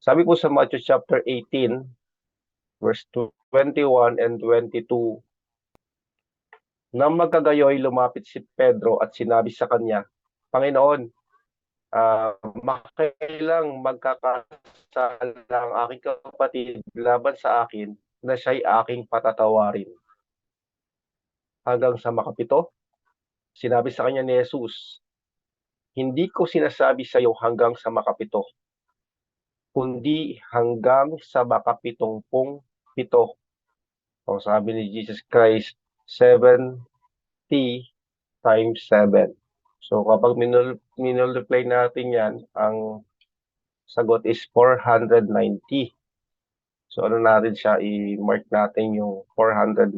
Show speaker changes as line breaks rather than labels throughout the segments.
Sabi po sa Matthew chapter 18, verse 21 and 22, nang magkagayoy, lumapit si Pedro at sinabi sa kanya, Panginoon, makailang magkakasala ang aking kapatid laban sa akin na siya'y aking patatawarin. Hanggang sa makapito, sinabi sa kanya ni Jesus, hindi ko sinasabi sa iyo hanggang sa makapito, kundi hanggang sa makapitumpung pito. O sabi ni Jesus Christ, 70 times 7. So kapag minultiply natin yan, ang sagot is 490. So ano natin siya, i-mark natin yung 490.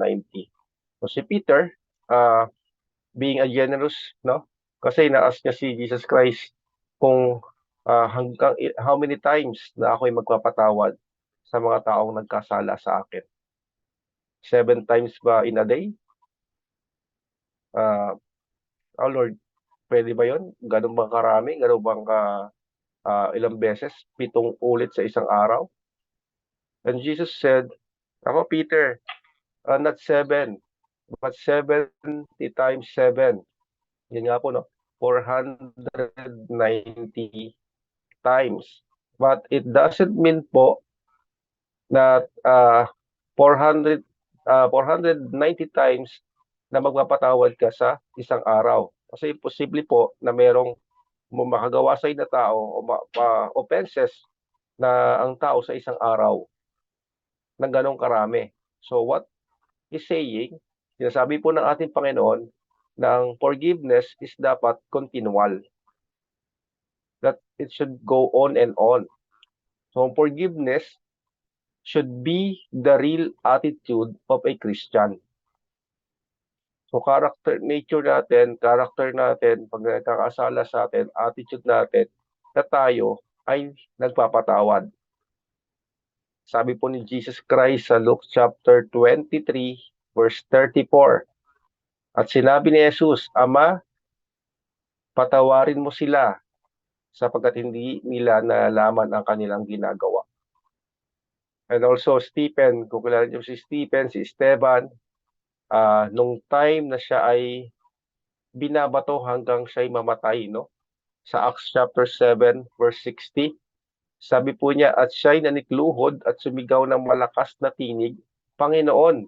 So si Peter, being a generous, no? Kasi na-ask niya si Jesus Christ kung hanggang how many times na ako'y magpapatawad sa mga taong nagkasala sa akin. 7 times ba in a day? Oh Lord, pwede ba yun? Ganun bang karami? Ganun bang ilang beses? 7 ulit sa isang araw? And Jesus said, ako Peter, not 7, but 70 times 7. Yun nga po, no? 490 times. But it doesn't mean po na 400, 490 times na magpapatawad ka sa isang araw. Kasi posible po na merong makagawa sa na tao o offenses na ang tao sa isang araw ng ganong karami. So what is saying, sinasabi po ng ating Panginoon na ang forgiveness is dapat continual. That it should go on and on. So forgiveness should be the real attitude of a Christian. So character natin, pag nagkakasala sa atin, attitude natin, na tayo ay nagpapatawad. Sabi po ni Jesus Christ sa Luke chapter 23, verse 34. At sinabi ni Jesus, Ama, patawarin mo sila sapagkat hindi nila nalaman ang kanilang ginagawa. And also Stephen, kung kilala niyo si Stephen, si Esteban, nung time na siya ay binabato hanggang siya'y mamatay, no? Sa Acts chapter 7, verse 60, sabi po niya, at siya'y nanikluhod at sumigaw ng malakas na tinig, Panginoon,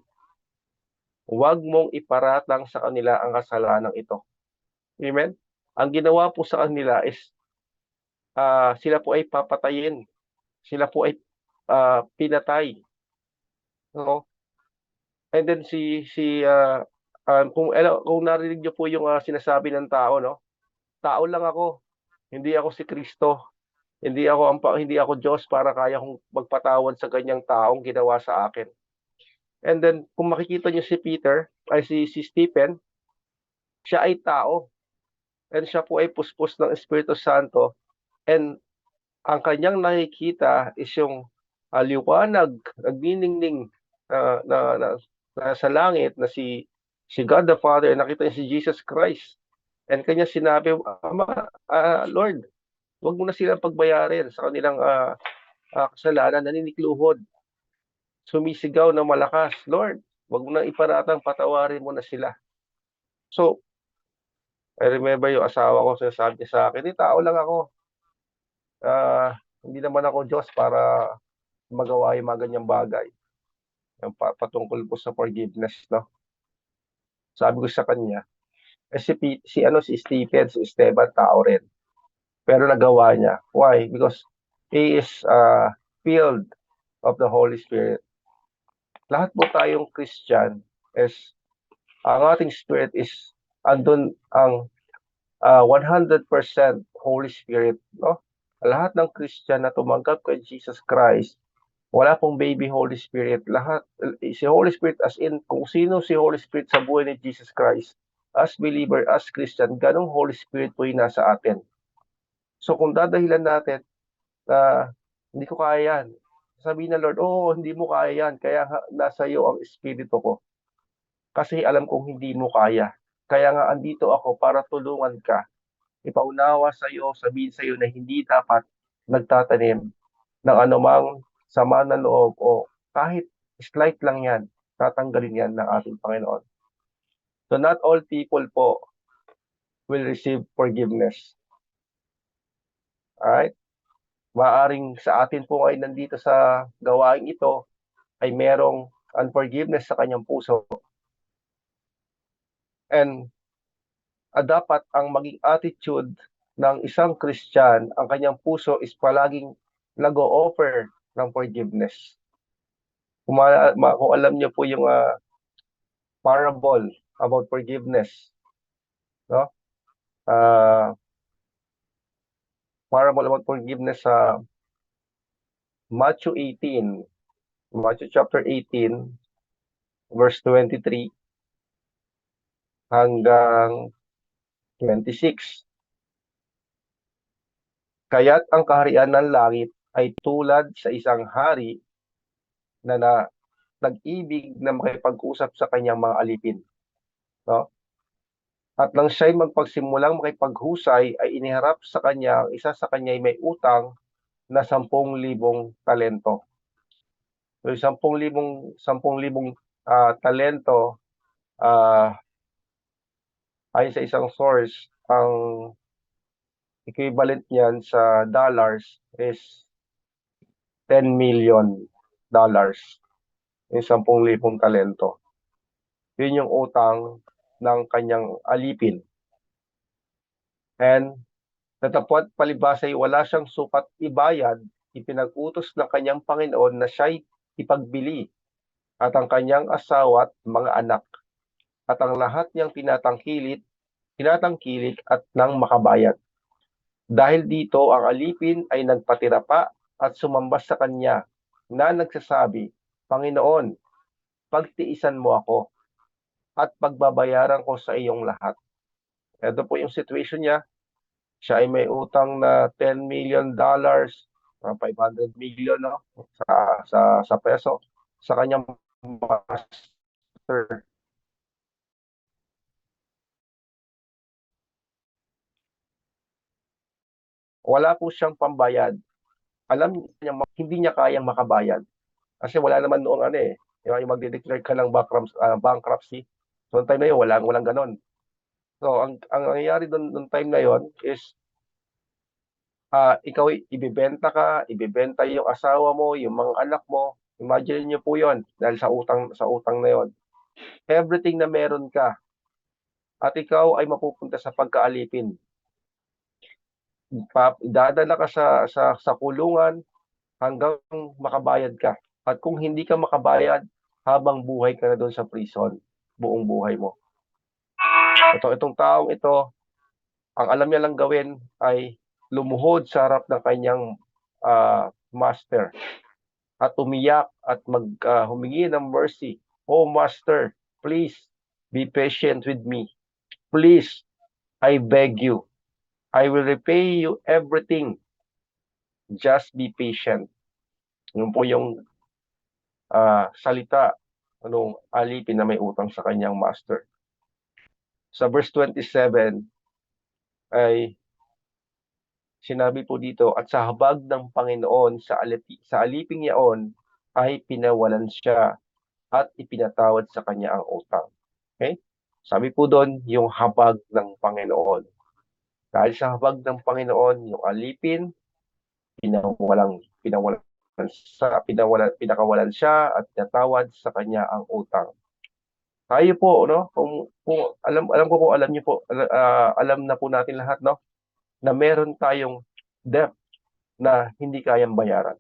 huwag mong iparatang sa kanila ang kasalanan ito. Amen? Ang ginawa po sa kanila is sila po ay papatayin. Sila po ay pinatay. No? And then kung narinig niyo po yung sinasabi ng tao, no? Tao lang ako. Hindi ako si Kristo. Hindi ako Diyos para kaya kong magpatawad sa ganyang taong ginawa sa akin. And then kung makikita niyo si Peter, ay si Stephen, siya ay tao. And siya po ay puspos ng Espiritu Santo. And ang kanyang nakikita is yung liwanag, nagniningning sa langit na si God the Father, nakita niya si Jesus Christ. And kanya sinabi, Lord, wag mo na silang pagbayarin sa kanilang kasalanan, naninikluhod. Sumisigaw ng malakas, Lord, wag mo na iparatang, patawarin mo na sila. So, I remember yung asawa ko, sinasabi niya sa akin, tao lang ako. Hindi naman ako Diyos para magawa yung mga ganyang bagay. Yung patungkol po sa forgiveness, no? Sabi ko sa kanya, si Stephen, si Esteban, tao rin. Pero nagawa niya. Why? Because he is filled of the Holy Spirit. Lahat po tayong Christian is, ang ating spirit is, andun ang 100% Holy Spirit, no? Lahat ng Christian na tumanggap kay Jesus Christ, wala pong baby Holy Spirit. Lahat, si Holy Spirit as in, kung sino si Holy Spirit sa buhay ni Jesus Christ, as believer, as Christian, ganong Holy Spirit po yung nasa atin. So kung dadahilan natin na hindi ko kaya yan, sabihin na Lord, hindi mo kaya yan, kaya nasa iyo ang Espiritu ko. Kasi alam kong hindi mo kaya. Kaya nga andito ako para tulungan ka. Ipaunawa sa iyo, sabihin sa iyo na hindi dapat nagtatanim ng anumang sama ng loob o kahit slight lang yan, tatanggalin yan ng ating Panginoon. So not all people po will receive forgiveness. Alright? Maaring sa atin po ay nandito sa gawain ito ay merong unforgiveness sa kanyang puso. And dapat ang maging attitude ng isang Christian, ang kanyang puso is palaging nag-o-offer ng forgiveness. Kung alam niyo po yung parable about forgiveness, no? Parable about forgiveness sa Matthew 18, Matthew chapter 18, verse 23 hanggang 26. Kaya't ang kaharian ng langit ay tulad sa isang hari na nag-ibig na makipag-usap sa kanyang mga alipin. No? At nang siya'y magpagsimulang makipaghusay, ay iniharap sa kanya ang isa sa kanya ay may utang na 10,000 talento. So, 10,000 talento, ayon sa isang source, ang equivalent niyan sa dollars is $10 million. Yung 10,000 talento. Yun yung utang ng kanyang alipin. And natapot palibasa ay wala siyang sukat ibayad, ipinag-utos ng kanyang Panginoon na siya'y ipagbili at ang kanyang asawa at mga anak at ang lahat niyang tinatangkilik at nang makabayad. Dahil dito ang alipin ay nagpatira pa at sumambas sa kanya na nagsasabi, Panginoon, pagtiisan mo ako at pagbabayaran ko sa iyong lahat. Ito po yung situation niya. Siya ay may utang na $10 million, 500 million no? sa peso sa kanyang master. Wala po siyang pambayad. Alam niya, hindi niya kayang makabayad. Kasi wala naman noong yung magde-declare ka ng bankruptcy. So, time na yun, walang ganon. So, ang nangyayari doon time na yon is ikaw ibibenta yung asawa mo, yung mga anak mo. Imagine niyo po yon dahil sa utang na yon. Everything na meron ka at ikaw ay mapupunta sa pagkaalipin. Dadala ka sa kulungan hanggang makabayad ka. At kung hindi ka makabayad, habang buhay ka na doon sa prison, buong buhay mo. Itong taong ito, ang alam niya lang gawin ay lumuhod sa harap ng kanyang master at umiyak at humingi ng mercy. Oh master, please be patient with me. Please, I beg you. I will repay you everything. Just be patient. Yun po yung salita ng alipin na may utang sa kanyang master. Sa verse 27 ay sinabi po dito, at sa habag ng Panginoon sa aliping yaon ay pinawalan siya at ipinatawad sa kanya ang utang. Okay? Sabi po doon, yung habag ng Panginoon. Dahil sa habag ng Panginoon, yung alipin, pinakawalan siya at pinatawad sa kanya ang utang. Tayo po, no? Kung alam ko po, alam niyo po, alam na po natin lahat, no? Na meron tayong debt na hindi kayang bayaran.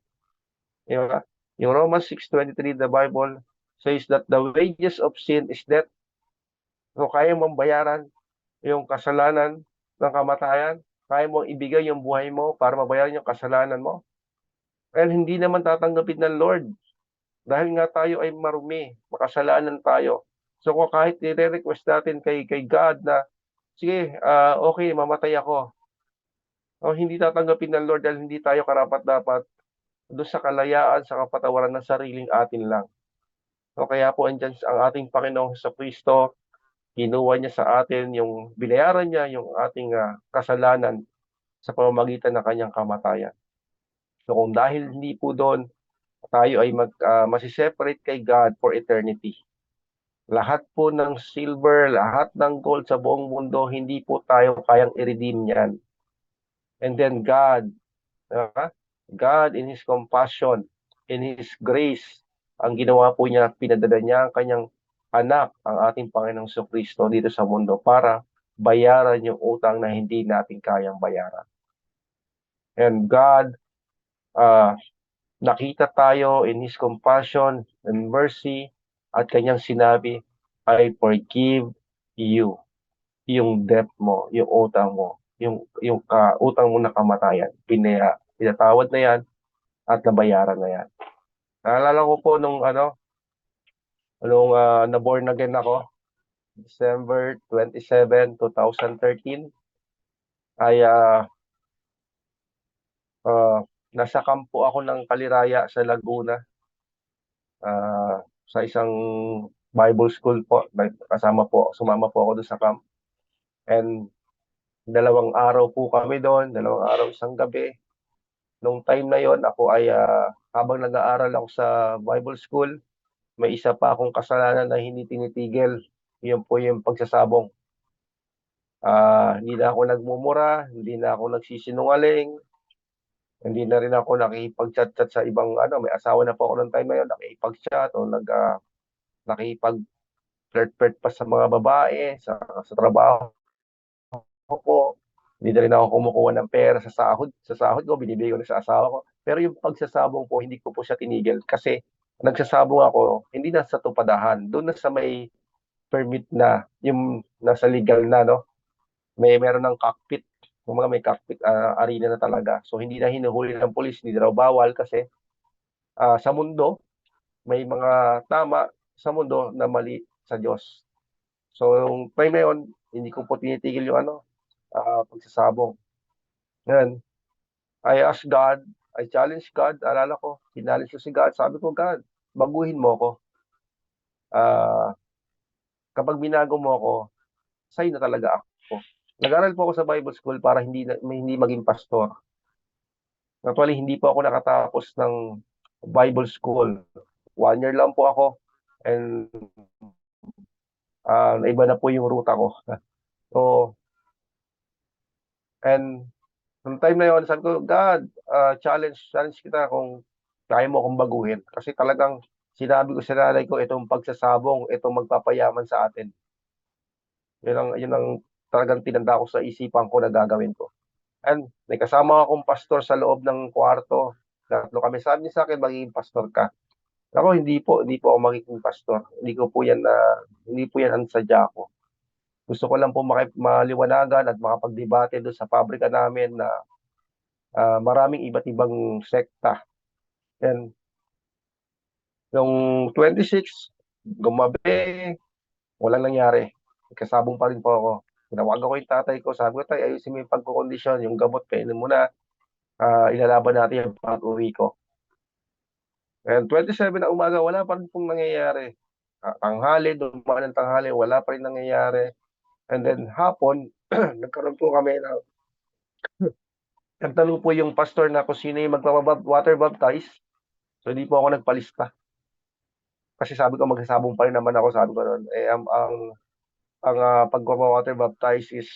Diba? Yung Romans 6:23, the Bible says that the wages of sin is death. So, kaya mong bayaran yung kasalanan ng kamatayan, kaya mong ibigay yung buhay mo para mabayaran yung kasalanan mo. And hindi naman tatanggapin ng Lord dahil nga tayo ay marumi, makasalanan tayo. So kung kahit i-request natin kay God na, sige, okay, mamatay ako. O hindi tatanggapin ng Lord dahil hindi tayo karapat-dapat doon sa kalayaan, sa kapatawaran ng sariling atin lang. So kaya po andyan ang ating Panginoong Jesucristo, kinuha niya sa atin yung binayaran niya yung ating kasalanan sa pamamagitan ng kanyang kamatayan. So kung dahil hindi po doon, tayo ay masiseparate kay God for eternity. Lahat po ng silver, lahat ng gold sa buong mundo, hindi po tayo kayang i-redeem yan. And then God in His compassion, in His grace, ang ginawa po niya, pinadala niya ang kanyang anak, ang ating Panginoong Kristo dito sa mundo para bayaran yung utang na hindi natin kayang bayaran. And God, nakita tayo in His compassion and mercy at kanyang sinabi, I forgive you. Yung debt mo, yung utang mo, yung utang mo na kamatayan, pinatawad na yan at nabayaran na yan. Naalala ko po nung na-born again ako, December 27, 2013, ay nasa kampo ako ng Kaliraya sa Laguna, sa isang Bible school po. Sumama po ako doon sa camp. And 2 araw po kami doon, 2 araw isang gabi. Nung time na yon, ako ay habang nag-aaral ako sa Bible school, may isa pa akong kasalanan na hindi tinitigil. Yun po yung pagsasabong. Hindi na ako nagmumura, hindi na ako nagsisinungaling, hindi na rin ako nakikipag-chat-chat sa ibang may asawa na po ako ng time na yun, nakikipag-chat o nakikipag-flirt-flirt pa sa mga babae, sa trabaho ko. Hindi na rin ako kumukuha ng pera sa sahod. Sa sahod ko, binibigay ko na sa asawa ko. Pero yung pagsasabong po, hindi ko po siya tinigil kasi nagsasabong ako, hindi na sa tupadahan. Doon na sa may permit na, yung nasa legal na, no? Meron ng cockpit. Yung mga may cockpit arena na talaga. So, hindi na hinuhuli ng polis, hindi na raw bawal kasi sa mundo, may mga tama sa mundo na mali sa Diyos. So, yung time na yun, hindi ko po tinitigil yung pagsasabong. Yan. I ask God, I challenge God, alala ko, challenge ko si God, sabi ko, God, baguhin mo ako. Kapag binago mo ako, sa'yo na talaga ako. Nag-aral po ako sa Bible school para hindi maging pastor. Actually, hindi po ako nakatapos ng Bible school. 1 year lang po ako. And naiba na po yung ruta ko. So, and nung time na yun, sabi ko, God, challenge kita kung kaya mo akong baguhin. Kasi talagang sinabi ko sa nanay ko, itong pagsasabong, itong magpapayaman sa atin. Yun ang talagang tinanda ko sa isipan ko na gagawin ko. And may kasama akong pastor sa loob ng kwarto. Tatlo kami. Sabi niya sa akin, magiging pastor ka. Ako, hindi po ako magiging pastor. Hindi po yan ang sadya ko. Gusto ko lang po maliwanagan at makapagdebate doon sa pabrika namin na maraming iba't ibang sekta. And yung 26, gumabi, walang nangyari. Kasabong pa rin po ako. Tinawagan ko yung tatay ko, sabi ko, tay, ayusin mo yung pagkukondisyon, yung gamot, kainin mo na, ilalaban natin yung pag-uwi ko. And 27 na umaga, wala pa rin pong nangyayari. Tanghali, dumaan ng tanghali, wala pa rin nangyayari. And then hapon, nagkaroon po kami na, nagtanong po yung pastor na kung sino yung water baptize. So, hindi po ako nagpalista. Kasi sabi ko, magsasabong pa rin naman ako, sabi ko noon. Ang pagwawater baptize is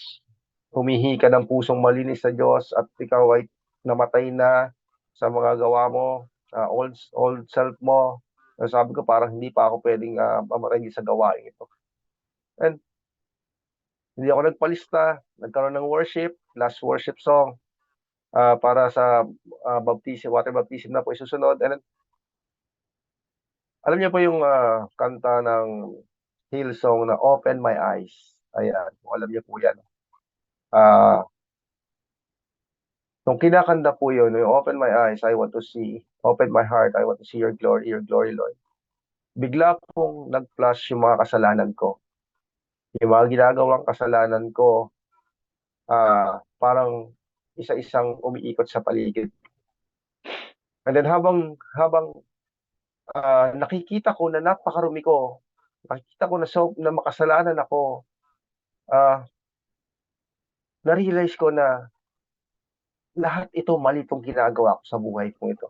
humihi ka ng pusong malinis sa Diyos at ikaw ay namatay na sa mga gawa mo, old self mo. Sabi ko, parang hindi pa ako pwedeng mamatay sa gawain ito. And hindi ako nagpalista, nagkaroon ng last worship song para sa water baptism na po isusunod. And alam niyo po yung kanta ng Hillsong na Open My Eyes. Ayan, alam niyo po yan. Nung kinakanta po yun, yung Open My Eyes, I want to see. Open my heart, I want to see your glory, Lord. Bigla pong nag-flash yung mga kasalanan ko. Yung mga ginagawang kasalanan ko, parang isa-isang umiikot sa paligid. And then habang nakikita ko na napakarumi ko, nakikita ko na makasalanan ako, na-realize ko na lahat ito mali itong ginagawa ko sa buhay kong ito.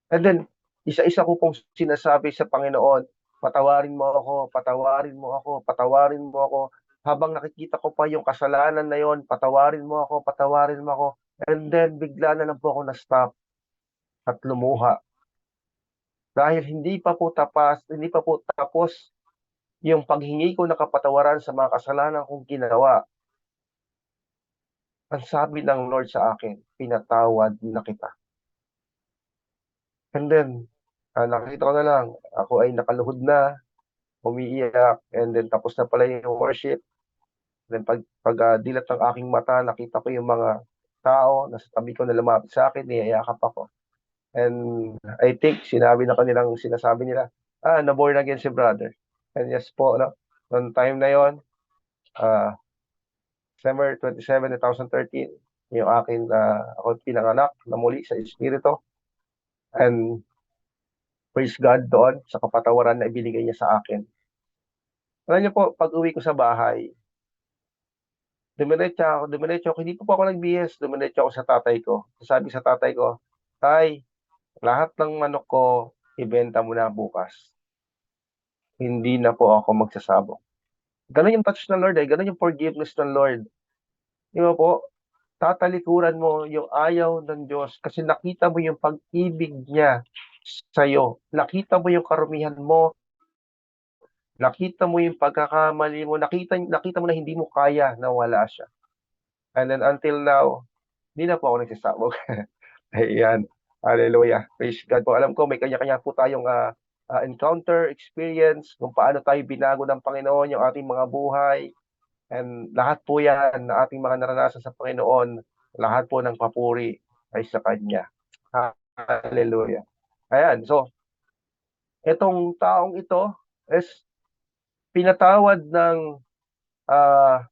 And then, isa-isa ko pong sinasabi sa Panginoon, patawarin mo ako, patawarin mo ako, patawarin mo ako. Habang nakikita ko pa yung kasalanan na yon, patawarin mo ako, patawarin mo ako. And then, bigla na lang po ako na-stop at lumuha. Dahil hindi pa po tapos yung paghingi ko ng kapatawaran sa mga kasalanan kong ginawa. Ang sabi ng Lord sa akin, pinatawad na kita. And then, nakita ko na lang, ako ay nakaluhod na, umiiyak, and then tapos na pala yung worship. Then dilat ng aking mata, nakita ko yung mga tao na sa tabi ko na lumapit sa akin, niyayakap ako. And I think sinasabi nila, na-born again si brother. And yes po, no? Noong time na yon, December 27, 2013, yung akin, ako pinanganak na muli sa Espiritu. And praise God doon sa kapatawaran na ibinigay niya sa akin. Alam niyo po, pag uwi ko sa bahay, dumiretso ako, hindi po ako nagbihis, dumiretso ako sa tatay ko. Sabi sa tatay ko, Tay, lahat ng manok ko, ibenta mo na bukas. Hindi na po ako magsasabong. Ganun yung touch ng Lord ganun yung forgiveness ng Lord. Di ba po? Tatalikuran mo yung ayaw ng Diyos kasi nakita mo yung pag-ibig niya sa'yo. Nakita mo yung karumihan mo, nakita mo yung pagkakamali mo, nakita mo na hindi mo kaya na wala siya. And then until now, hindi na po ako nagsasabog. Ayan. Hallelujah. Praise God po. Alam ko may kanya-kanya po tayong encounter, experience, kung paano tayo binago ng Panginoon yung ating mga buhay. And lahat po yan na ating mga naranasan sa Panginoon, lahat po ng papuri ay sa Kanya. Hallelujah. Ayan. So, itong taong ito is pinatawad ng $10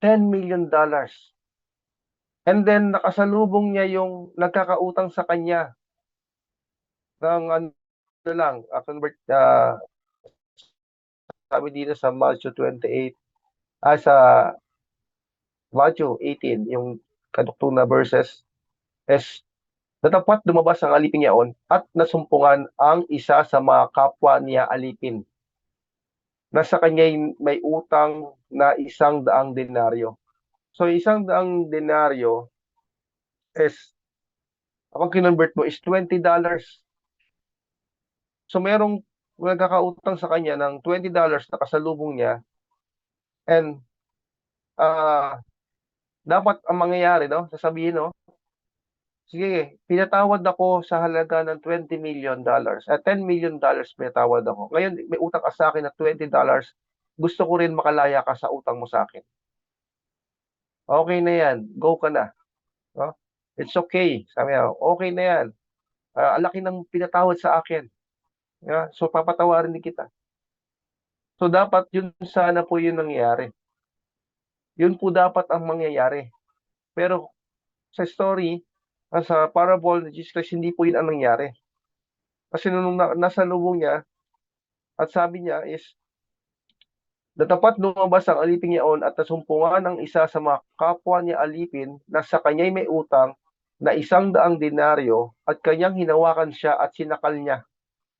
million. And then nakasalubong niya yung nagkakautang sa kanya ng ano lang, sabi dito sa Matthew 28, sa Matthew 18, yung kaduktong na verses, is natapat lumabas ang alipin niyaon at nasumpungan ang isa sa mga kapwa niya alipin. Nasa kanya may utang na 100 denaryo. So 100 denaryo is, kapag kinonvert mo, is $20. So merong nagkakautang sa kanya ng $20 na kasalubong niya, and dapat ang mangyayari, no, sasabihin, no, sige, pinatawad ako sa halaga ng $20 million. $10 million pinatawad ako. Ngayon, may utang ka sa akin na $20. Gusto ko rin makalaya ka sa utang mo sa akin. Okay na yan. Go ka na. No? It's okay. Sabi niya, okay na yan. Ang laki ng pinatawad sa akin. Yeah? So, papatawarin din kita. So, dapat yun sana po yun nangyayari. Yun po dapat ang mangyayari. Pero, sa story, sa parable ni Jesus Christ, hindi po yun ang nangyari. Kasi nung nasa lubong niya, at sabi niya is, natapat lumabas ang alipin niyaon at nasumpungan ng isa sa mga kapwa niya alipin na sa kanya'y may utang na 100 denaryo at kanyang hinawakan siya at sinakal niya.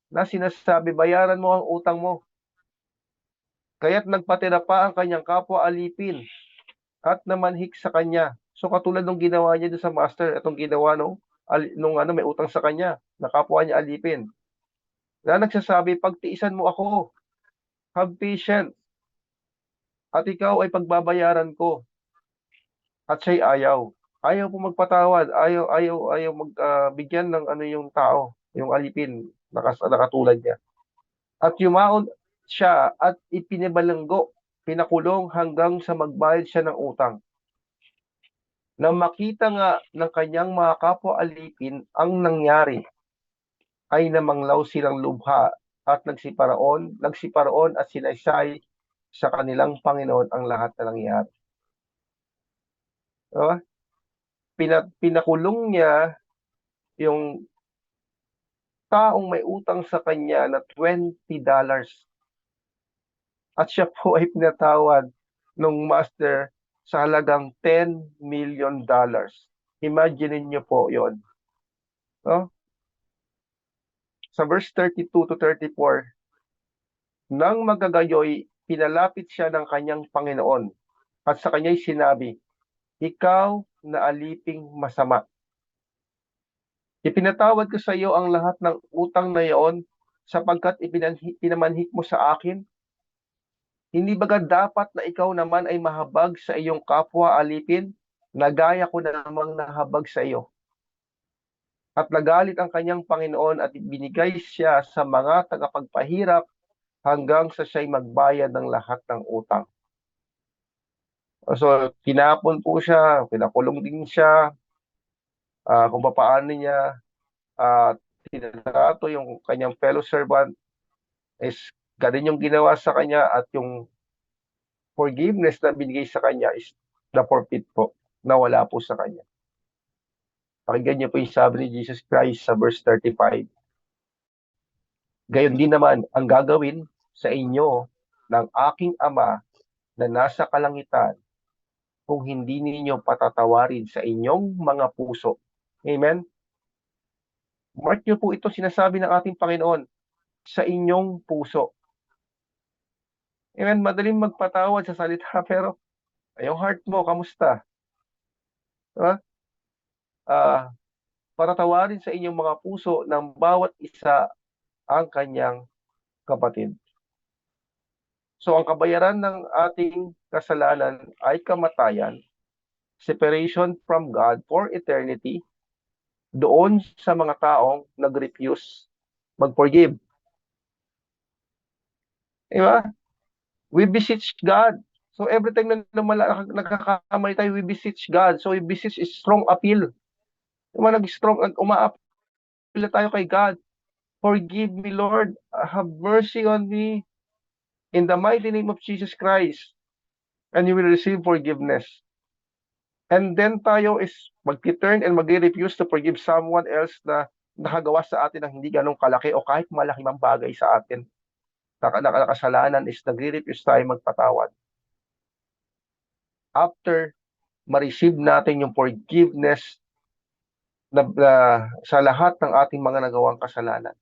Na sinasabi, bayaran mo ang utang mo. Kaya't nagpatira pa ang kanyang kapwa alipin at namanhik sa kanya. So katulad ng ginawa niya doon sa master, itong ginawa nung may utang sa kanya, na kapwa niya alipin. Na nagsasabi, pagtiisan mo ako, have patience, at ikaw ay pagbabayaran ko. At siya'y ayaw. Ayaw po magpatawad, ayaw magbigyan ng yung tao, yung alipin, nakatulad niya. At yumaon siya at ipinibalanggo, pinakulong hanggang sa magbayad siya ng utang. Nang makita nga ng kanyang mga kapwa alipin ang nangyari, ay namanglaw silang lubha at nagsiparoon at sinaysay sa kanilang Panginoon ang lahat na nangyari. Diba? Pinakulong niya yung taong may utang sa kanya na $20. At siya po ay pinatawad ng master sa halagang $10 million. Imagine niyo po yon, no? Sa verse 32 to 34, nang magagayoy, pinalapit siya ng kanyang Panginoon at sa kanya'y sinabi, ikaw na aliping masama. Ipinatawad ko sa iyo ang lahat ng utang na iyon sapagkat pinamanhik mo sa akin. Hindi baga dapat na ikaw naman ay mahabag sa iyong kapwa alipin, na gaya ko na namang nahabag sa iyo? At nagalit ang kanyang Panginoon at binigay siya sa mga tagapagpahirap hanggang sa siya'y magbayad ng lahat ng utang. So, tinapon po siya, pinakulong din siya, kung paano niya uh, tinatrato yung kanyang fellow servant is ganun yung ginawa sa kanya, at yung forgiveness na binigay sa kanya is the forfeit po, na wala po sa kanya. Pakinggan niyo po yung sabi ni Jesus Christ sa verse 35. Gayon din naman ang gagawin sa inyo ng aking Ama na nasa kalangitan kung hindi ninyo patatawarin sa inyong mga puso. Amen? Mark niyo po ito, sinasabi ng ating Panginoon, sa inyong puso. Amen? Madaling magpatawad sa salita, pero yung heart mo, kamusta? Diba? Patatawarin sa inyong mga puso ng bawat isa ang kanyang kapatid. So, ang kabayaran ng ating kasalanan ay kamatayan, separation from God for eternity, doon sa mga taong nag-refuse mag-forgive. Diba? We beseech God. So, every time na nagkakamali tayo, we beseech God. So, we beseech is strong appeal. Diba? Uma-appeal tayo kay God. Forgive me, Lord. Have mercy on me. In the mighty name of Jesus Christ, and you will receive forgiveness. And then tayo is mag-turn and mag-refuse to forgive someone else na nakagawa sa atin ng hindi ganong kalaki o kahit malaki mang bagay sa atin. Nakasalanan is nag-refuse tayo magpatawad. After ma-receive natin yung forgiveness sa lahat ng ating mga nagawang kasalanan.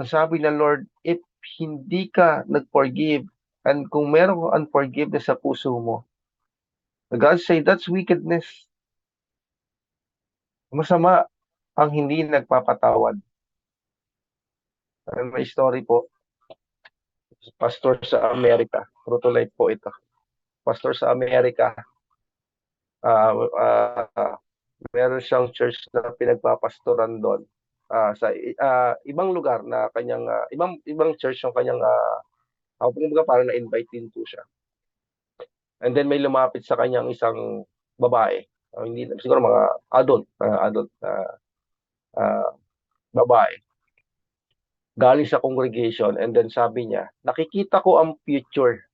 Ang sabi ng Lord, if hindi ka nag-forgive, and kung meron kang unforgiveness sa puso mo, God say that's wickedness. Masama ang hindi nagpapatawad. May story po, pastor sa Amerika, true to life po ito. Pastor sa Amerika, meron siyang church na pinagpapastoran doon. Sa ibang lugar na kanyang ibang church yung kanyang kumbaga parang na-invite din po siya. And then may lumapit sa kanyang isang babae, hindi siguro mga adult babae, galing sa congregation, and then sabi niya, nakikita ko ang future.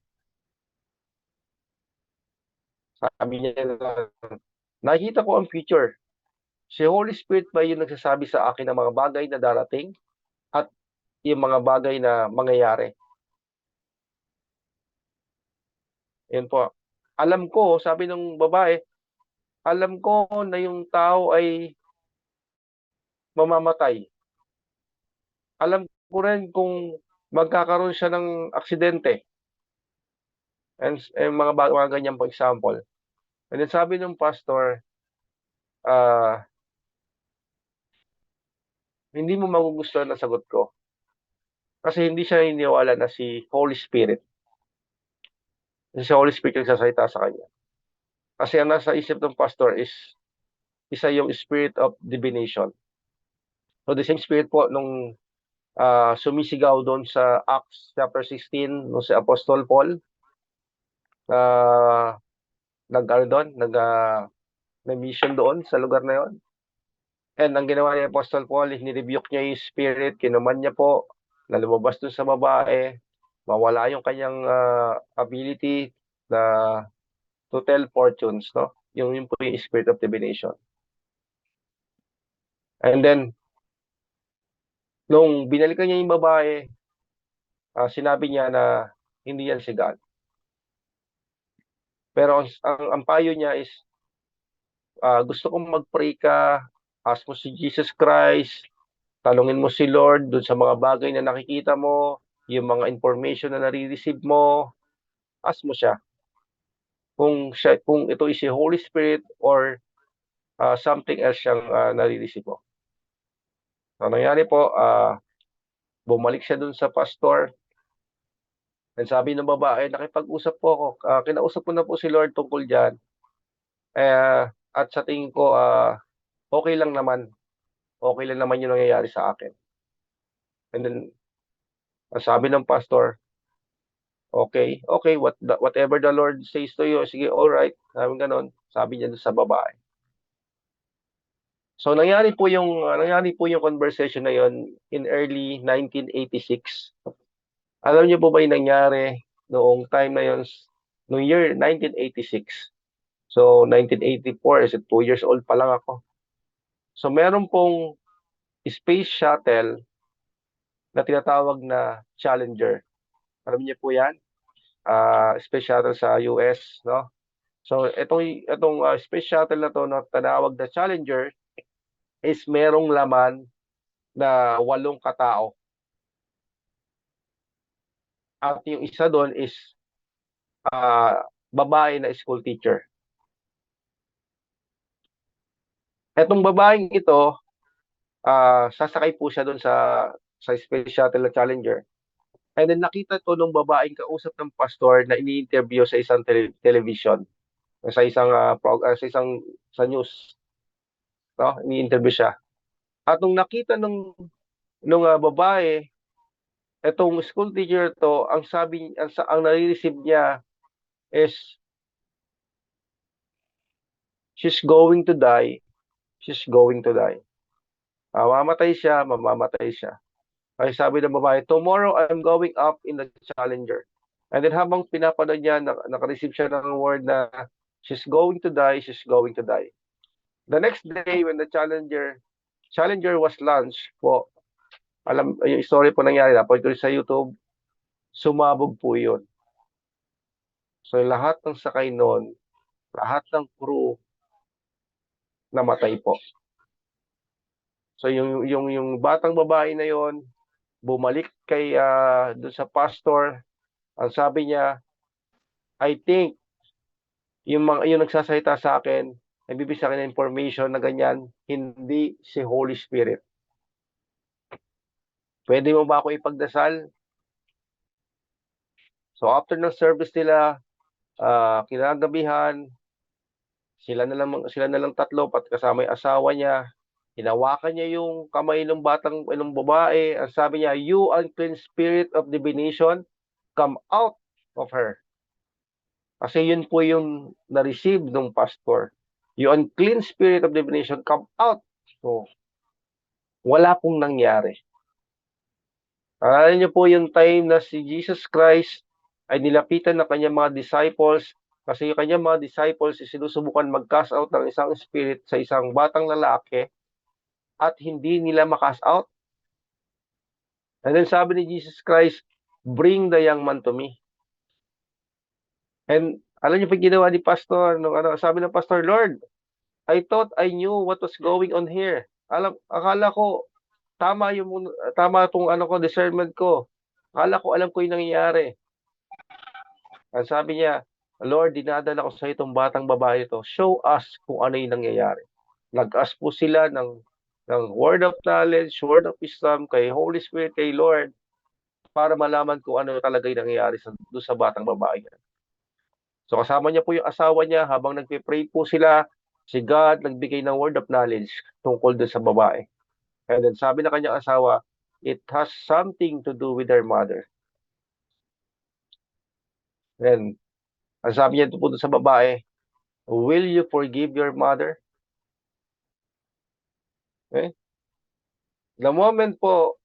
Sabi niya, nakikita ko ang future. Si Holy Spirit ba yung nagsasabi sa akin ng mga bagay na darating at yung mga bagay na mangyayari? Yun po. Alam ko, sabi ng babae, alam ko na yung tao ay mamamatay. Alam ko rin kung magkakaroon siya ng aksidente. And mga ganyan po example. And then sabi ng pastor, hindi mo magugustuhan ang sagot ko. Kasi hindi siya iniwala na si Holy Spirit. Kasi si Holy Spirit yung sasalita sa kanya. Kasi ang nasa isip ng pastor is isa yung spirit of divination. So the same spirit po nung sumisigaw doon sa Acts chapter 16 nung si Apostol Paul, nag-mission doon sa lugar na yon. And ang ginawa ni Apostol Paul, ni-rebuke niya yung spirit, kinuman niya po, na lumabas doon sa babae, mawala yung kanyang ability na to tell fortunes, no? Yung po yung spirit of divination. And then, nung binalikan niya yung babae, sinabi niya na hindi yan si God. Pero ang payo niya is, gusto kong mag-pray ka, ask mo si Jesus Christ, talungin mo si Lord dun sa mga bagay na nakikita mo, yung mga information na nare-receive mo, ask mo siya kung ito is si Holy Spirit or something else siyang nare-receive mo. So, nangyari po, bumalik siya dun sa pastor. And sabi ng babae, nakipag-usap po ako. Kinausap ko na po si Lord tungkol dyan. At sa tingin ko, okay lang naman. Okay lang naman yung nangyayari sa akin. And then, sabi ng pastor, okay, whatever the Lord says to you, sige, all right. Sabi ganon. Sabi niya sa babae. So nangyari po yung conversation na yon in early 1986. Alam niyo po ba yung nangyari noong time na yon, noong year 1986? So 1984 is 2 years old pa lang ako. So meron pong space shuttle na tinatawag na Challenger. Alam niyo po 'yan? Space shuttle sa US, no? So itong space shuttle na to na tinawag na Challenger is merong laman na 8 katao. At yung isa doon is babae na school teacher. Etong babaeng ito, sasakay po siya doon sa space shuttle na Challenger. And then nakita to nung babaeng kausap ng pastor na ini-interview sa isang television, sa news, no? Ini-interview siya. At nung nakita nung babae, etong school teacher to, ang nare-receive niya is she's going to die, she's going to die. Mamamatay siya. Ay sabi ng babae, tomorrow I'm going up in the Challenger. And then habang pinapanood niya, naka-receive siya ng word na she's going to die, she's going to die. The next day when the Challenger was launched po, yung story po nangyari, napoy ko sa YouTube, sumabog po yun. So lahat ng sakay noon, lahat ng crew, namatay po. So yung batang babae na yon bumalik kay doon sa pastor. Ang sabi niya, I think yung nagsasalita sa akin, nagbibigay sa akin ng information na ganyan, hindi si Holy Spirit. Pwede mo ba ako ipagdasal? So after ng service nila, kinagabihan, sila na lang tatlo pat kasama yung asawa niya. Hinawakan niya yung kamay ng babae. Ang sabi niya, you unclean spirit of divination, come out of her. Kasi yun po yung na-receive ng pastor. You unclean spirit of divination, come out. So, wala pong nangyari. Alam niyo po yung time na si Jesus Christ ay nilapitan ng kanyang mga disciples kasi yung kanyang mga disciples sinusubukan mag-cast out ng isang spirit sa isang batang lalaki at hindi nila ma-cast out. And then sabi ni Jesus Christ, bring the young man to me. And alam niyo pa ginawa ni Pastor, sabi ng Pastor, Lord, I thought I knew what was going on here. Akala ko tama tong discernment ko. Akala ko alam ko yung nangyayari. Ang sabi niya, Lord, dinadala ko sa itong batang babae ito. Show us kung ano yung nangyayari. Nag-ask po sila ng word of knowledge, word of wisdom, kay Holy Spirit, kay Lord, para malaman kung ano talaga yung nangyayari doon sa batang babae. So kasama niya po yung asawa niya habang nagpe-pray po sila, si God nagbigay ng word of knowledge tungkol doon sa babae. And then sabi na kanyang asawa, it has something to do with her mother. Then, ang sabi niya po doon sa babae, will you forgive your mother? Okay? The moment po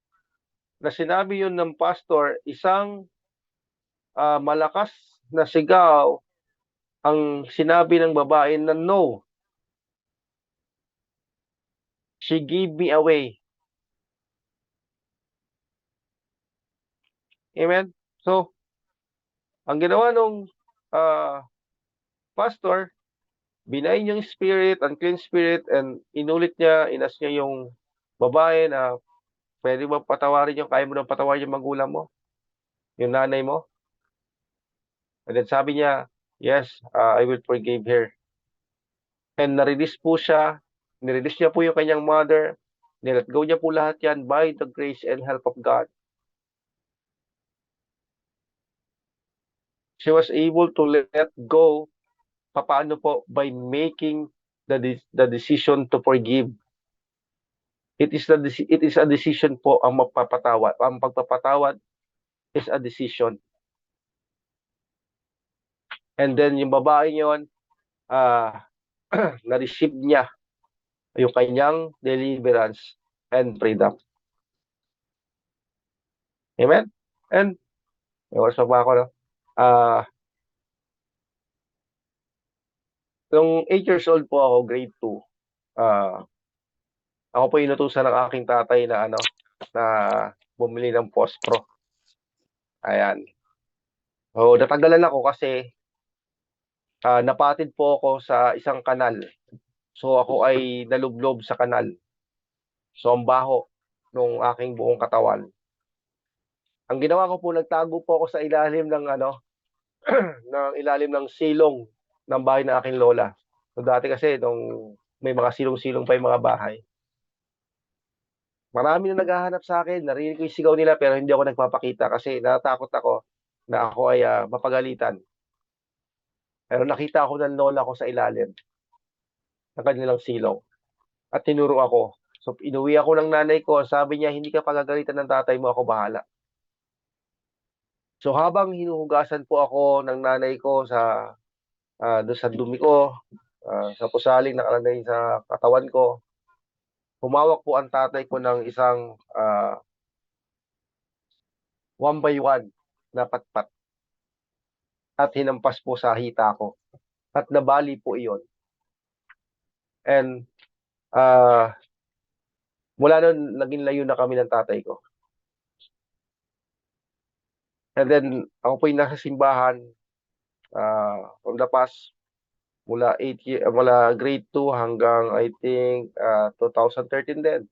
na sinabi yun ng pastor, isang malakas na sigaw ang sinabi ng babae na no. She gave me away. Amen? So, ang ginawa nung pastor, binayin yung spirit, unclean spirit, and inulit niya, inas niya yung babae na pwede ba patawarin yung, kaya mo nang patawarin yung magulang mo, yung nanay mo? And then sabi niya, yes, I will forgive her. And na-release po siya, nirelease niya po yung kanyang mother, nilet go niya po lahat yan by the grace and help of God. She was able to let go. Paano po? By making the decision to forgive. It is a decision po ang magpapatawad. Ang pagpapatawad is a decision. And then yung babae yon, na-receive niya yung kanyang deliverance and freedom. Amen? And, may oras pa ba ako, no? Nung 8 years old po ako, grade 2, ako po inutusan ng aking tatay na na bumili ng pospro. Ayan. So, natagalan ako kasi napatid po ako sa isang kanal. So, ako ay nalublob sa kanal. So, ang baho nung aking buong katawan. Ang ginawa ko po, nagtago po ako sa ilalim ng ng ilalim ng silong ng bahay ng aking lola. So, dati kasi nung may mga silong-silong pa yung mga bahay, marami na naghahanap sa akin. Narinig ko yung sigaw nila pero hindi ako nagpapakita kasi natatakot ako na ako ay mapagalitan. Pero nakita ako ng lola ko sa ilalim ng kanilang silong at tinuro ako. So, inuwi ako ng nanay ko. Sabi niya, hindi ka pagagalitan ng tatay mo, ako bahala. So, habang hinuhugasan po ako ng nanay ko doon sa dumi ko, sa pusaling nakalagay sa katawan ko, humawak po ang tatay ko ng isang 1 by 1 na patpat at hinampas po sa hita ko. At nabali po iyon. And mula noon, naging layo na kami ng tatay ko. And then, ako po yung nasa simbahan from the past, mula grade 2 hanggang I think 2013 din.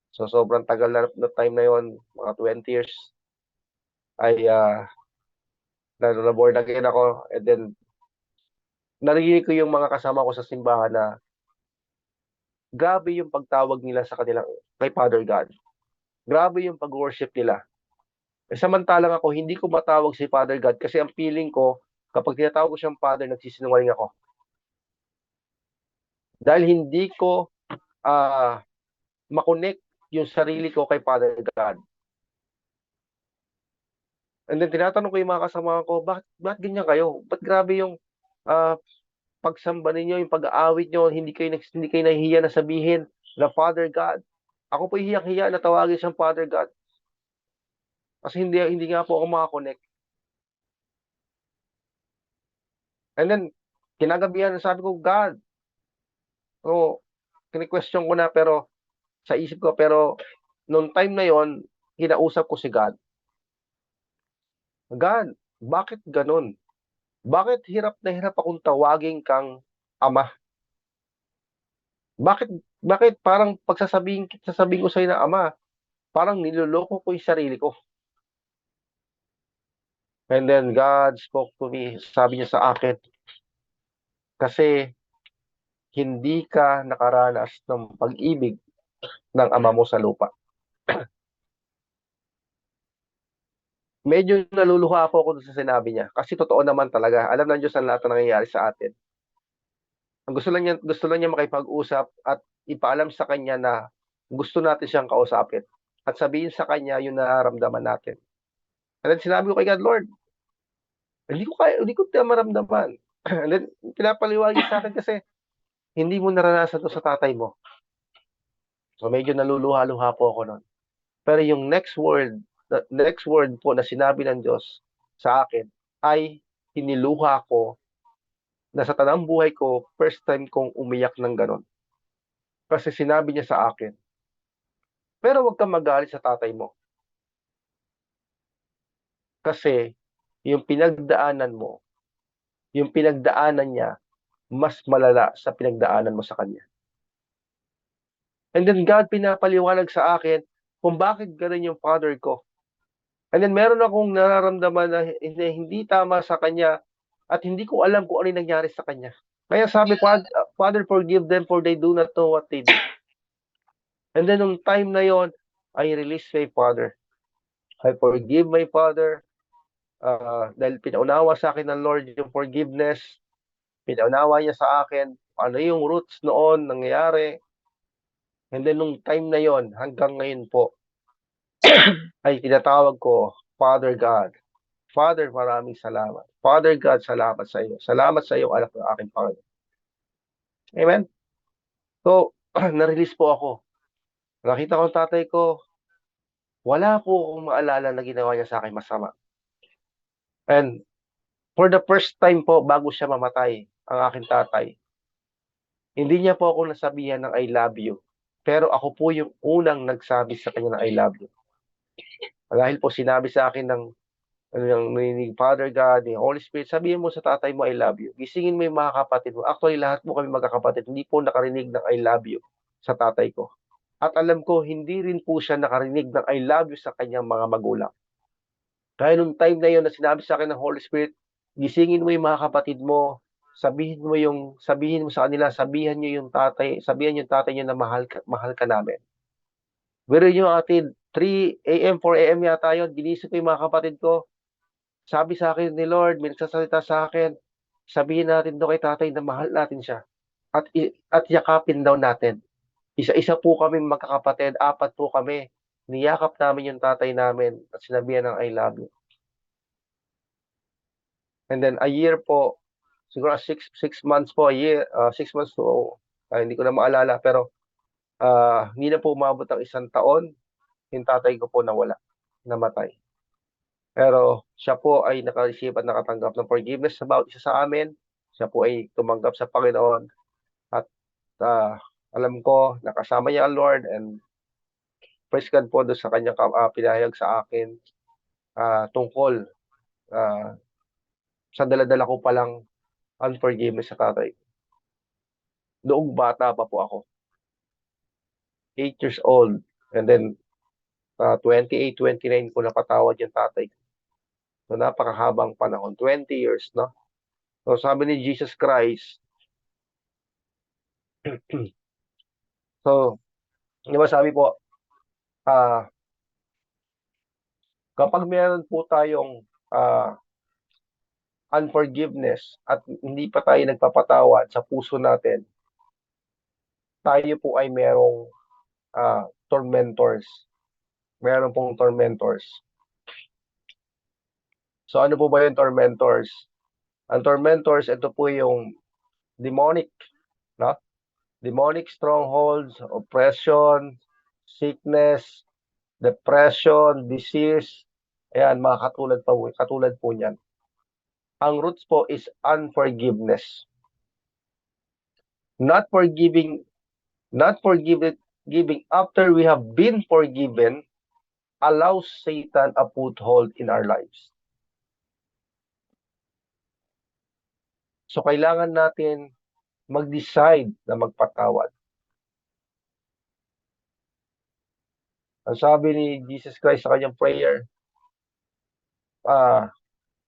So, sobrang tagal na time na yon, mga 20 years, ay na-born again ako. And then, narinig ko yung mga kasama ko sa simbahan na grabe yung pagtawag nila sa kanilang, kay Father God. Grabe yung pag-worship nila. Samantalang ako, hindi ko matawag si Father God kasi ang feeling ko, kapag tinatawag ko siyang Father, nagsisinungaling ako. Dahil hindi ko makonect yung sarili ko kay Father God. And then tinatanong ko yung mga kasama ko, bakit ganyan kayo? Ba't grabe yung pagsamba ninyo, yung pag-aawit nyo, hindi kayo nahihiya na sabihin na Father God. Ako po hiyak-hiya na tawagin siyang Father God. Kasi hindi nga po ako makakonect. And then, kinagabihan, sabi ko, God. So, kini-question ko na pero sa isip ko, pero nung time na yon, kinausap ko si God. God, bakit ganun? Bakit hirap na hirap akong tawagin kang ama? Bakit parang sasabihin ko sa'yo na ama, parang niloloko ko yung sarili ko. And then God spoke to me, sabi niya sa akin, kasi hindi ka nakaranas ng pag-ibig ng ama mo sa lupa. Medyo naluluha po ako sa sinabi niya kasi totoo naman talaga. Alam ng Diyos ang lahat na nangyayari sa atin. Ang gusto lang niya makipag-usap at ipaalam sa kanya na gusto natin siyang kausapin at sabihin sa kanya yung nararamdaman natin. And then sinabi ko kay God, Lord, hindi ko maramdaman. And then pinapaliwanag sa akin kasi hindi mo naranasan to sa tatay mo. So medyo naluluha-luha po ako noon. Pero yung next word po na sinabi ng Diyos sa akin ay hiniluha ko na sa tanang buhay ko, first time kong umiyak ng ganon. Kasi sinabi niya sa akin, pero huwag kang magalit sa tatay mo. Kasi yung pinagdaanan mo, yung pinagdaanan niya, mas malala sa pinagdaanan mo sa Kanya. And then God pinapaliwanag sa akin kung bakit ganun yung father ko. And then meron akong nararamdaman na hindi tama sa Kanya at hindi ko alam kung ano yung nangyari sa Kanya. Kaya sabi ko, Father, forgive them for they do not know what they do. And then nung time na yon, I release my Father. I forgive my Father dahil pinaunawa sa akin ng Lord yung forgiveness. Pinaunawa niya sa akin ano yung roots noon nangyayari. And then nung time na yon hanggang ngayon po, ay tinatawag ko, Father God. Father, maraming salamat. Father God, salamat sa iyo. Salamat sa iyo, anak ng aking Panginoon. Amen? So, na-release po ako. Nakita ko ang tatay ko, wala po akong maalala na ginawa niya sa akin masama. And for the first time po, bago siya mamatay, ang aking tatay, hindi niya po ako nasabihan ng I love you. Pero ako po yung unang nagsabi sa kanya ng I love you. Dahil po sinabi sa akin ni Father God, ni Holy Spirit, sabihin mo sa tatay mo, I love you. Gisingin mo yung mga kapatid mo. Actually, lahat mo kami magkakapatid, hindi po nakarinig ng I love you sa tatay ko. At alam ko, hindi rin po siya nakarinig ng I love you sa kanyang mga magulang. Kaya nung time na yun na sinabi sa akin ng Holy Spirit, gisingin mo yung mga kapatid mo, sabihin mo sa kanila, sabihan yung tatay niyo na mahal ka namin. Pero yung atin, 3 a.m., 4 a.m. yata yun, ginising ko yung mga kapatid ko. Sabi sa akin ni Lord, may nagsasalita sa akin, sabihin natin doon kay tatay na mahal natin siya. At yakapin daw natin. Isa-isa po kami magkakapatid, 4 po kami. Niyakap namin yung tatay namin at sinabihan ng I love you. And then a year po, siguro 6 months po, a year, 6 months to, hindi ko na maalala, pero hindi na po umabot ang 1 taon, yung tatay ko po nawala, namatay. Pero siya po ay naka-receive at nakatanggap ng forgiveness sa bawat isa sa amin. Siya po ay tumanggap sa Panginoon at alam ko nakasama niya ang Lord, and praise God po doon sa kanyang pinahayag sa akin tungkol sa daladala ko palang unforgiveness sa tatay. Noong bata pa po ako. 8 years old. And then 28, 29 ko napatawad yung tatay. So napakahabang panahon. 20 years, no? So sabi ni Jesus Christ, so, di ba sabi po, kapag meron po tayong unforgiveness at hindi pa tayo nagpapatawad sa puso natin, tayo po ay merong tormentors. Meron pong tormentors. So ano po ba yung tormentors? Ang tormentors, ito po yung demonic, no? Demonic strongholds, oppression, sickness, depression, disease. Ayan, mga katulad po niyan. Ang roots po is unforgiveness. Not forgiving after we have been forgiven allows Satan a foothold in our lives. So kailangan natin mag-decide na magpatawad. Ang sabi ni Jesus Christ sa kanyang prayer,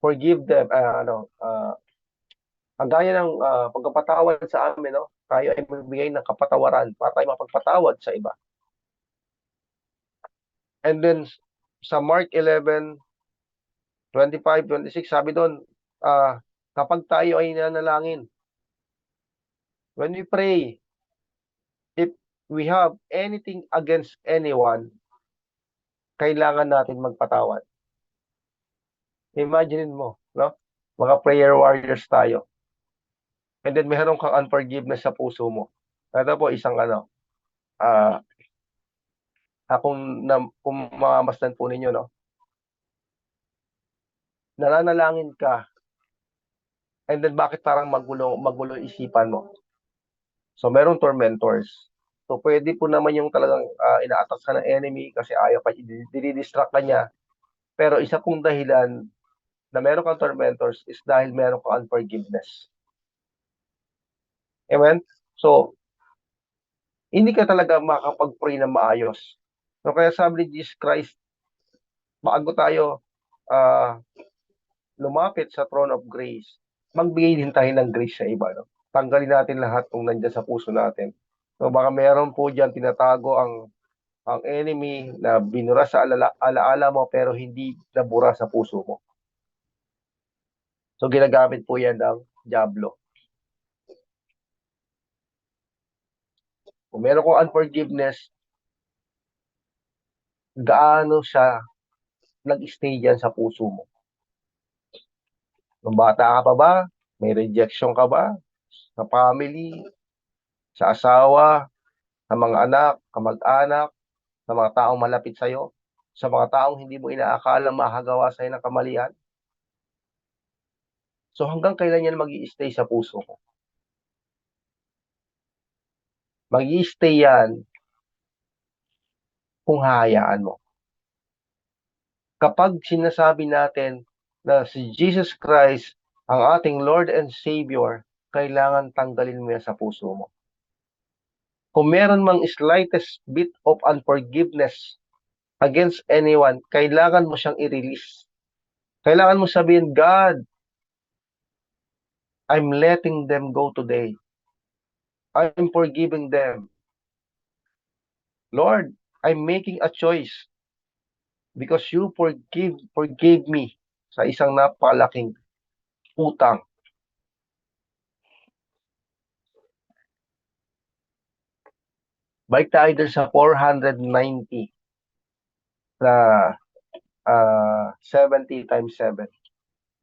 forgive them, ang gaya ng pagkapatawad sa amin, no? Tayo ay magbigay ng kapatawaran para tayo mapagpatawad sa iba. And then sa Mark 11, 25, 26, sabi doon, kapag tayo ay nanalangin, when we pray, if we have anything against anyone, kailangan natin magpatawad. Imagine mo, no? Mga prayer warriors tayo. And then meron kang unforgiveness sa puso mo. Ito po isang kung mamamasdan po ninyo, no? Nananalangin ka, and then bakit parang magulo isipan mo? So merong tormentors. So pwede po naman yung talagang ina-attack ka ng enemy kasi ayaw ka, dinidistract ka niya. Pero isa pong dahilan na meron kang tormentors is dahil meron kang unforgiveness. Amen? So, hindi ka talaga makakapag-pray ng maayos. So, kaya sabi ni Jesus Christ, bago tayo lumapit sa throne of grace, magbigay din tayo ng grace sa iba. No? Tanggalin natin lahat kung nandiyan sa puso natin. So, baka meron po dyan tinatago ang enemy na binura sa alaala mo pero hindi nabura sa puso mo. So, ginagamit po yan ng Diablo. Kung meron kong unforgiveness, gaano siya nag-stay dyan sa puso mo? Nung bata ka pa ba? May rejection ka ba? Sa family, sa asawa, sa mga anak, kamag-anak, sa mga taong malapit sa'yo, sa mga taong hindi mo inaakala makagawa sa'yo ng kamalian? So hanggang kailan yan mag-i-stay sa puso ko? Mag-i-stay yan kung hahayaan mo. Kapag sinasabi natin na si Jesus Christ ang ating Lord and Savior, kailangan tanggalin mo yan sa puso mo. Kung meron mang slightest bit of unforgiveness against anyone, kailangan mo siyang i-release. Kailangan mo sabihin, God, I'm letting them go today. I'm forgiving them. Lord, I'm making a choice because you forgave me sa isang napakalaking utang. Balik tayo dun sa 490 na 70 times 7.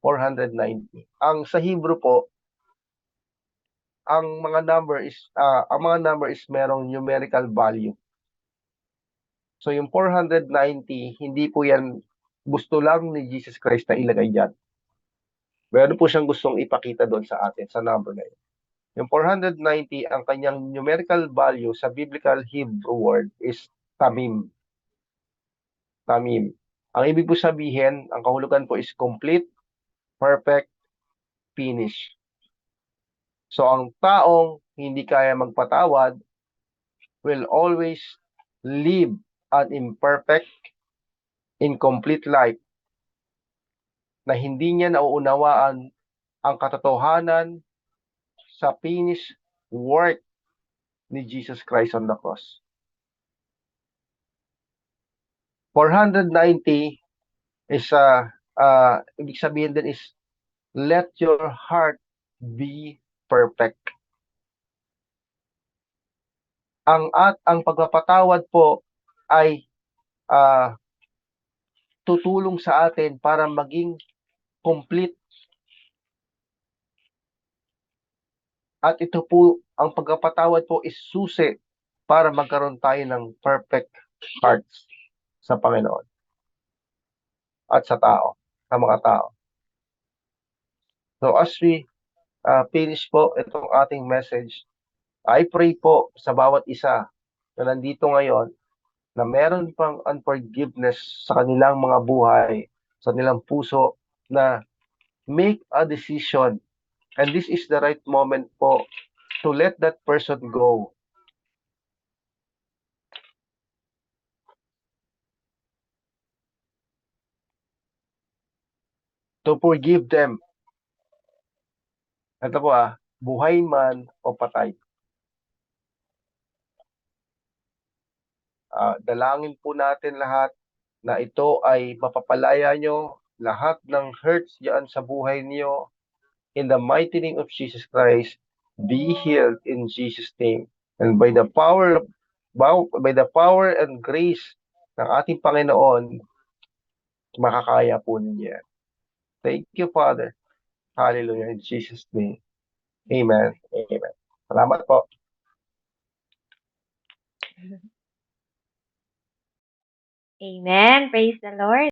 490. Ang sa Hebrew po, ang mga number is merong numerical value. So yung 490, hindi po yan gusto lang ni Jesus Christ na ilagay dyan. Meron po siyang gustong ipakita doon sa atin, sa number na yun. Yung 490, ang kanyang numerical value sa biblical Hebrew word is tamim. Tamim. Ang ibig po sabihin, ang kahulugan po is complete, perfect, finish. So ang taong hindi kaya magpatawad will always live an imperfect, incomplete life na hindi niya nauunawaan ang katotohanan sa finished work ni Jesus Christ on the cross. 490 is ibig sabihin din is let your heart be perfect. Ang pagpapatawad po ay tutulong sa atin para maging complete. At ito po, ang pagpapatawad po is susi para magkaroon tayo ng perfect hearts sa Panginoon at sa tao, sa mga tao. So as we finish po itong ating message, I pray po sa bawat isa na nandito ngayon na meron pang unforgiveness sa kanilang mga buhay, sa kanilang puso, na make a decision. And this is the right moment po to let that person go. To forgive them. Ito po buhay man o patay. Dalangin po natin lahat na ito ay mapapalaya nyo lahat ng hurts diyan sa buhay niyo. In the mighty name of Jesus Christ, be healed in Jesus' name. And by the power and grace ng ating Panginoon, makakaya po ninyo. Thank you, Father. Hallelujah. In Jesus' name. Amen. Amen. Salamat po.
Amen. Praise the Lord.